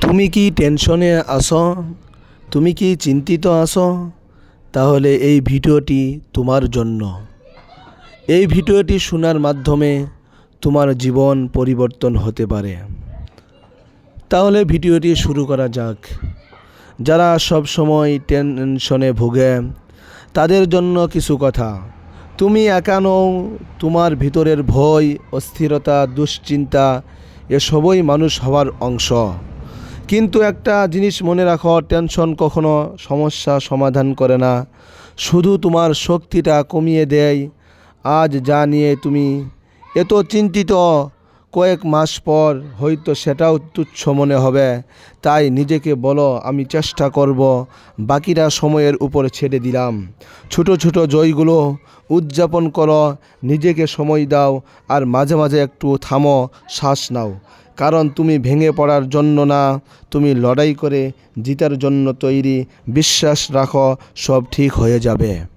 তুমি কি টেনশনে আছো? তুমি কি চিন্তিত আছো? তাহলে এই ভিডিওটি তোমার জন্য। এই ভিডিওটি শোনার মাধ্যমে তোমার জীবন পরিবর্তন হতে পারে। তাহলে ভিডিওটি শুরু করা যাক। যারা সব সময় টেনশনে ভোগে তাদের জন্য কিছু কথা। তুমি একা নও, তোমার ভিতরের ভয়, অস্থিরতা, দুশ্চিন্তা এসবই মানুষ হওয়ার অংশ। কিন্তু একটা জিনিস মনে রাখো, টেনশন কখনো সমস্যা সমাধান করে না, শুধু তোমার শক্তিটা কমিয়ে দেয়। আজ যা নিয়ে তুমি এত চিন্তিত, কয়েক মাস পর হয়তো সেটাও তুচ্ছ মনে হবে। তাই নিজেকে বলো, আমি চেষ্টা করব, বাকিটা সময়ের উপর ছেড়ে দিলাম। ছোট ছোট জয়গুলো উদযাপন করো, নিজেকে সময় দাও, আর মাঝে মাঝে একটু থামো, শ্বাস নাও। কারণ তুমি ভেঙে পড়ার জন্য না, তুমি লড়াই করে জিতার জন্য তৈরি। বিশ্বাস রাখো, সব ঠিক হয়ে যাবে।